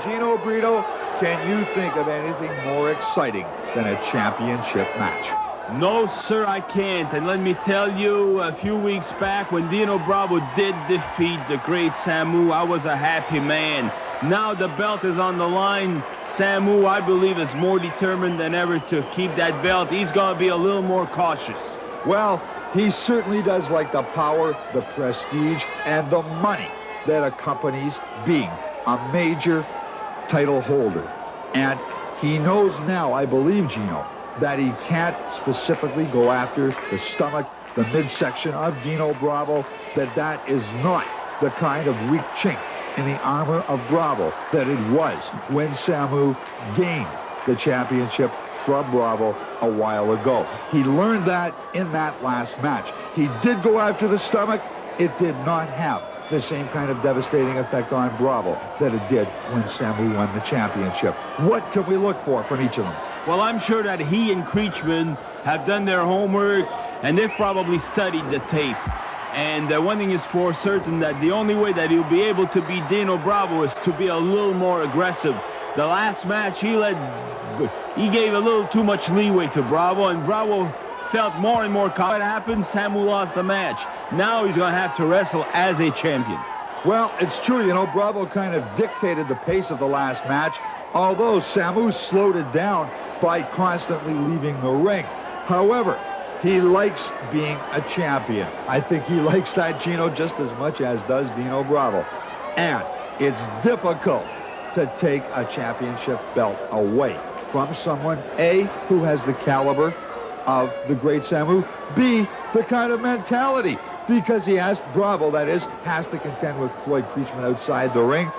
Gino Brito, can you think of anything more exciting than a championship match? No, sir, I can't. And let me tell you, a few weeks back when Dino Bravo did defeat the great Samu, I was a happy man. Now the belt is on the line. Samu, I believe, is more determined than ever to keep that belt. He's going to be a little more cautious. Well, he certainly does like the power, the prestige, and the money that accompanies being a major title holder. And he knows now, I believe, Gino, that he can't specifically go after the stomach, the midsection of Dino Bravo, that is not the kind of weak chink in the armor of Bravo that it was when Samu gained the championship from Bravo a while ago. He learned that in that last match. He did go after the stomach. It did not have the same kind of devastating effect on Bravo that it did when Samu won the championship. What can we look for from each of them? Well, I'm sure that he and Creechman have done their homework, and they've probably studied the tape. And one thing is for certain, that the only way that he'll be able to beat Dino Bravo is to be a little more aggressive. The last match, he gave a little too much leeway to Bravo, and Bravo felt more and more confident. What happened? Samu lost the match. Now he's going to have to wrestle as a champion. Well, it's true, you know, Bravo kind of dictated the pace of the last match, although Samu slowed it down by constantly leaving the ring. However, he likes being a champion. I think he likes that, Gino, just as much as does Dino Bravo. And it's difficult to take a championship belt away from someone, A, who has the caliber of the great Samu, B, the kind of mentality, because he has, Bravo that is, has to contend with Floyd Creechman outside the ring.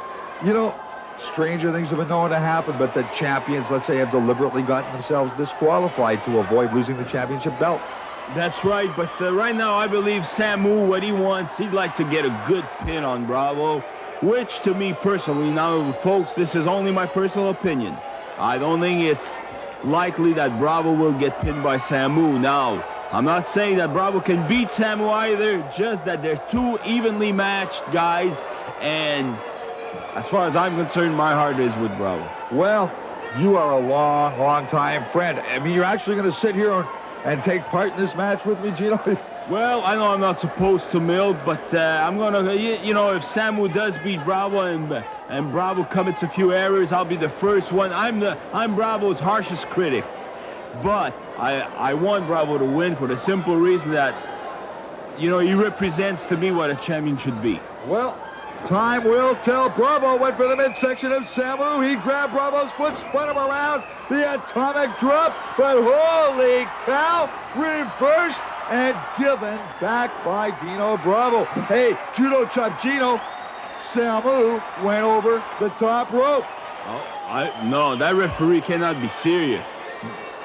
You know, stranger things have been known to happen, but the champions, let's say, have deliberately gotten themselves disqualified to avoid losing the championship belt. That's right, but right now I believe Samu, what he wants, he'd like to get a good pin on Bravo, which to me personally, now folks, this is only my personal opinion. I don't think it's likely that Bravo will get pinned by Samu. Now, I'm not saying that Bravo can beat Samu either, just that they're two evenly matched guys, and as far as I'm concerned, my heart is with Bravo. Well, you are a long time friend. I mean, you're actually going to sit here and take part in this match with me, Gino? Well, I know I'm not supposed to, Milt, but I'm going to, you know, if Samu does beat Bravo and Bravo commits a few errors, I'll be the first one. I'm Bravo's harshest critic. But I want Bravo to win for the simple reason that, you know, he represents to me what a champion should be. Well, time will tell. Bravo went for the midsection of Samu. He grabbed Bravo's foot, spun him around, the atomic drop, but holy cow, reversed and given back by Dino Bravo. Hey, judo chop Gino. Samu went over the top rope. Oh, no, that referee cannot be serious.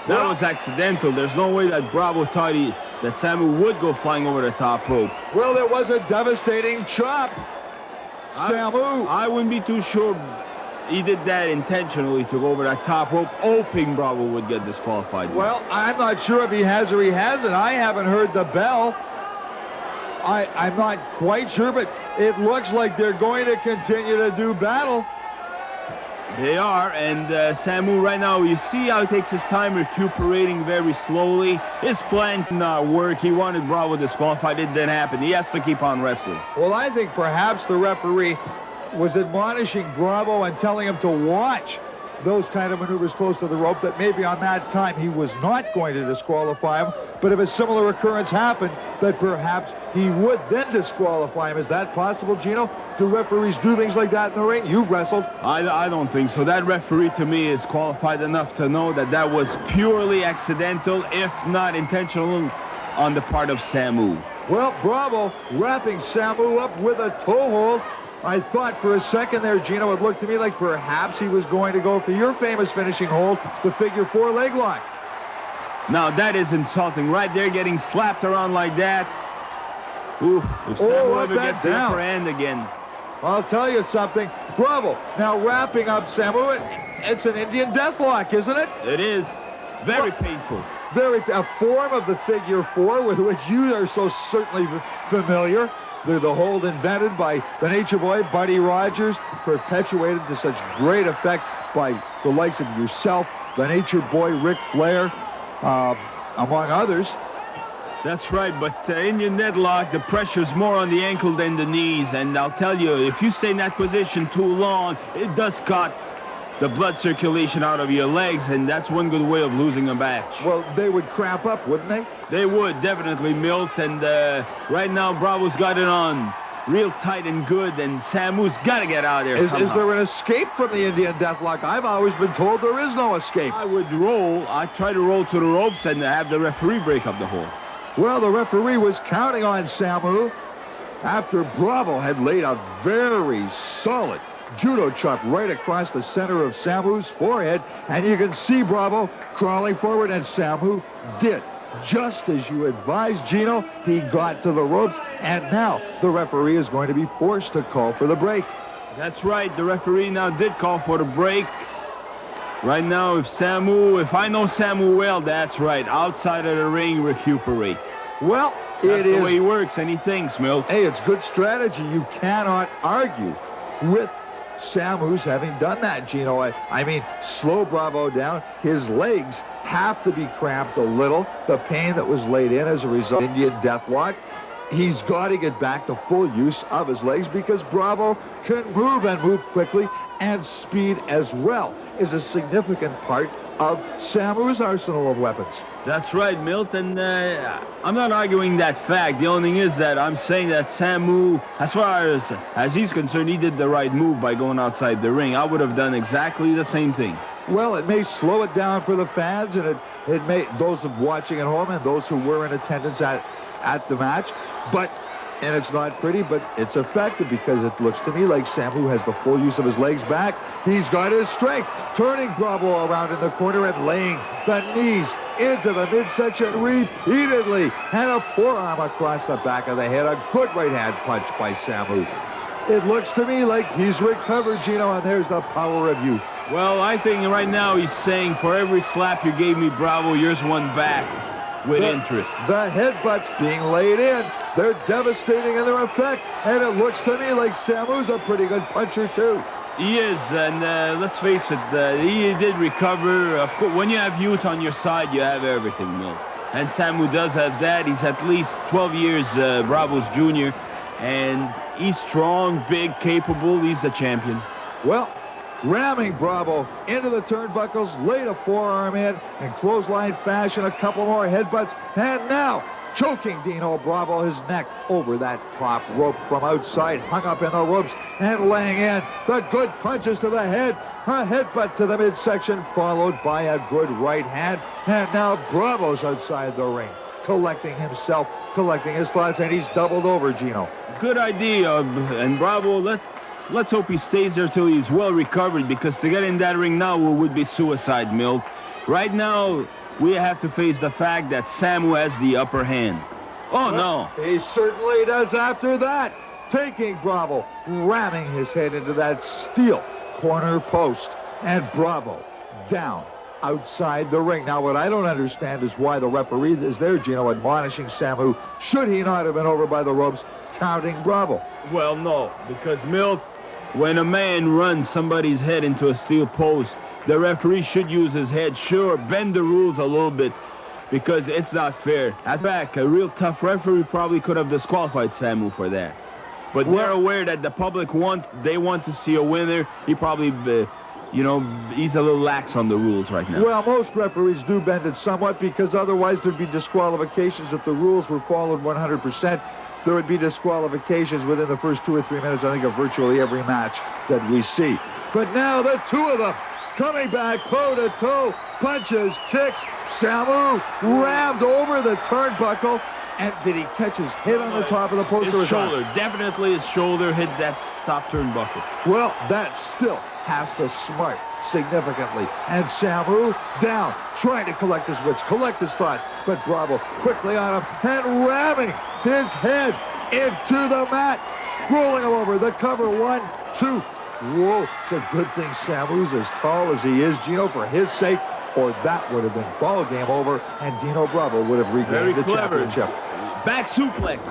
That was accidental. There's no way that Bravo thought that Samu would go flying over the top rope. Well, it was a devastating chop. Samu. I wouldn't be too sure he did that intentionally to go over that top rope, hoping Bravo would get disqualified. Well, I'm not sure if he has or he hasn't. I haven't heard the bell. I'm not quite sure, but it looks like they're going to continue to do battle. They are, and Samu right now, you see how he takes his time recuperating very slowly. His plan did not work. He wanted Bravo disqualified. It didn't happen. He has to keep on wrestling. Well, I think perhaps the referee was admonishing Bravo and telling him to watch those kind of maneuvers close to the rope, that maybe on that time he was not going to disqualify him, but if a similar occurrence happened, that perhaps he would then disqualify him. Is that possible, Gino? Do referees do things like that in the ring? You've wrestled. I don't think so. That referee to me is qualified enough to know that that was purely accidental, if not intentional, on the part of Samu. Well, Bravo wrapping Samu up with a toe hold. I thought for a second there, Gino, it looked to me like perhaps he was going to go for your famous finishing hold, the figure 4 leg lock. Now that is insulting. Right there, getting slapped around like that. Ooh, if Samu ever gets the upper hand again. I'll tell you something. Bravo now wrapping up Samu. It's an Indian deathlock, isn't it? It is. Very painful. A form of the figure 4 with which you are so certainly familiar. the hold invented by the Nature Boy, Buddy Rogers, perpetuated to such great effect by the likes of yourself, the Nature Boy, Ric Flair, among others. That's right, but in your deadlock, the pressure's more on the ankle than the knees, and I'll tell you, if you stay in that position too long, it does cut the blood circulation out of your legs, and that's one good way of losing a match. Well, they would cramp up, wouldn't they? They would, definitely, Milt, and right now, Bravo's got it on real tight and good, and Samu's got to get out of there Is there an escape from the Indian deathlock? I've always been told there is no escape. I would roll. I'd try to roll to the ropes and have the referee break up the hole. Well, the referee was counting on Samu after Bravo had laid a very solid judo chop right across the center of Samu's forehead, and you can see Bravo crawling forward, and Samu did. Just as you advised, Gino, he got to the ropes, and now the referee is going to be forced to call for the break. That's right. The referee now did call for the break. Right now, if I know Samu well, that's right. Outside of the ring, recuperate. Well, that's the way he works, and he thinks, Milt. Hey, it's good strategy. You cannot argue with Samu's having done that, Gino. I mean, slow Bravo down. His legs have to be cramped a little. The pain that was laid in as a result of Indian deathlock. He's got to get back to full use of his legs because Bravo can move and move quickly, and speed as well is a significant part of Samu's arsenal of weapons. That's right, Milt, and I'm not arguing that fact. The only thing is that I'm saying that Samu, as far as he's concerned, he did the right move by going outside the ring. I would have done exactly the same thing. Well, it may slow it down for the fans, and it may, those watching at home and those who were in attendance at the match, and it's not pretty, but it's effective because it looks to me like Samu has the full use of his legs back. He's got his strength, turning Bravo around in the corner and laying the knees into the midsection repeatedly, and a forearm across the back of the head. A good right-hand punch by Samu. It looks to me like he's recovered, Gino, and there's the power of youth. Well, I think right now he's saying, for every slap you gave me, Bravo, here's one back. With interest. The headbutts being laid in. They're devastating in their effect. And it looks to me like Samu's a pretty good puncher, too. He is, and let's face it, he did recover. Of course, when you have youth on your side, you have everything, Milt. And Samu does have that. He's at least 12 years Bravo's junior. And he's strong, big, capable. He's the champion. Well, ramming Bravo into the turnbuckles, laid a forearm in clothesline fashion, a couple more headbutts, and now choking Dino Bravo, his neck over that top rope from outside, hung up in the ropes, and laying in the good punches to the head, a headbutt to the midsection, followed by a good right hand, and now Bravo's outside the ring, collecting himself, collecting his thoughts, and he's doubled over, Gino. Good idea, and Bravo, let's hope he stays there till he's well recovered, because to get in that ring now would be suicide, Milt. Right now, we have to face the fact that Samu has the upper hand. Oh, no. He certainly does after that. Taking Bravo, ramming his head into that steel corner post, and Bravo down outside the ring. Now, what I don't understand is why the referee is there, Gino, admonishing Samu, should he not have been over by the ropes, counting Bravo. Well, no, because Milt, when a man runs somebody's head into a steel post, the referee should use his head, sure, bend the rules a little bit, because it's not fair. As a fact, a real tough referee probably could have disqualified Samu for that. But they're aware that the public they want to see a winner. He probably, he's a little lax on the rules right now. Well, most referees do bend it somewhat, because otherwise there'd be disqualifications. If the rules were followed 100%, there would be disqualifications within the first 2 or 3 minutes, I think, of virtually every match that we see. But now the two of them coming back toe-to-toe, punches, kicks. Samu rammed over the turnbuckle. And did he catch his head on the top of the post? His shoulder, definitely his shoulder hit that top turnbuckle. Well, that still has to smart significantly. And Samu down, trying to collect his wits, collect his thoughts. But Bravo quickly on him and ramming his head into the mat. Rolling him over, the cover, 1, 2. Whoa, it's a good thing Samu's as tall as he is, Gino, for his sake, or that would have been ball game over, and Dino Bravo would have regained the championship. Back suplex.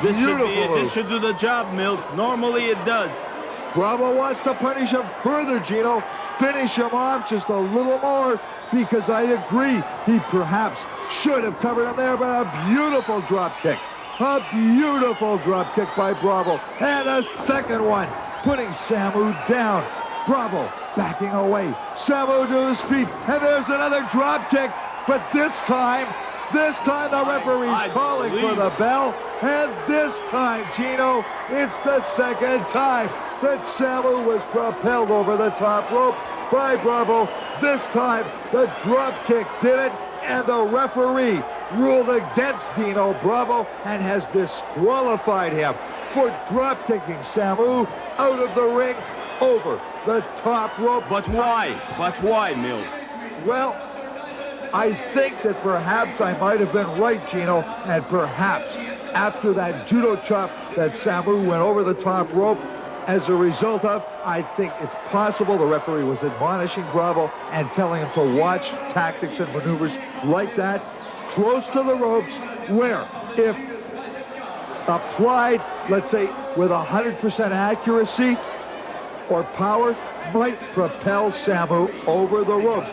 This should do the job, Milt. Normally it does. Bravo wants to punish him further, Gino. Finish him off just a little more, because I agree, he perhaps should have covered him there, but a beautiful drop kick. A beautiful drop kick by Bravo. And a second one, putting Samu down. Bravo backing away. Samu to his feet, and there's another drop kick, but this time the referee's calling for the bell, and this time, Gino, it's the second time that Samu was propelled over the top rope by Bravo. This time, the drop kick did it, and the referee ruled against Dino Bravo and has disqualified him for drop kicking Samu out of the ring over the top rope. But why? But why, Milt? Well, I think that perhaps I might have been right, Gino, and perhaps after that judo chop that Samu went over the top rope, as a result of, I think it's possible the referee was admonishing Bravo and telling him to watch tactics and maneuvers like that close to the ropes, where if applied, let's say, with 100% accuracy or power, might propel Samu over the ropes.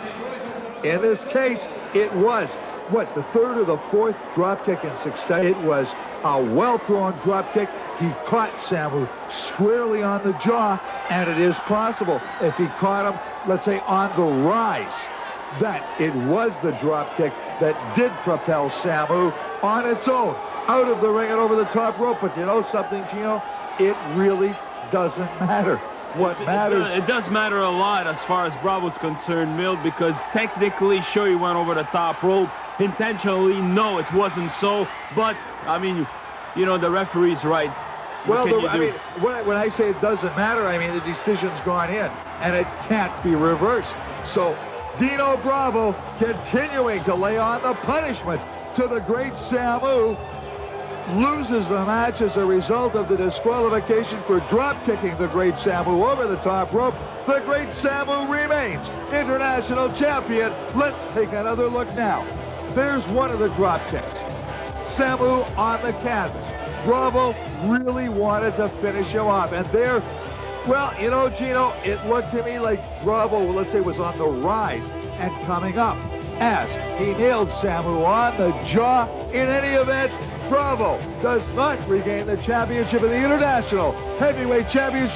In this case, it was, what, the third or the fourth drop kick in succession. It was a well-thrown drop kick. He caught Samu squarely on the jaw, and it is possible, if he caught him, let's say, on the rise, that it was the drop kick that did propel Samu on its own out of the ring and over the top rope. But you know something, Gino? It really doesn't matter. What matters... It does matter a lot as far as Bravo's concerned, Milt, because technically, sure, he went over the top rope. Intentionally, no, it wasn't so. But, I mean, you know, the referee's right. Well, I mean, when I say it doesn't matter, I mean the decision's gone in, and it can't be reversed. So, Dino Bravo continuing to lay on the punishment to the great Samu, loses the match as a result of the disqualification for drop kicking the great Samu over the top rope. The great Samu remains international champion. Let's take another look now. There's one of the drop kicks. Samu on the canvas. Bravo really wanted to finish him off, and there, well, you know, Gino, it looked to me like Bravo, let's say, was on the rise and coming up as he nailed Samu on the jaw. In any event, Bravo does not regain the championship of the International Heavyweight Championship.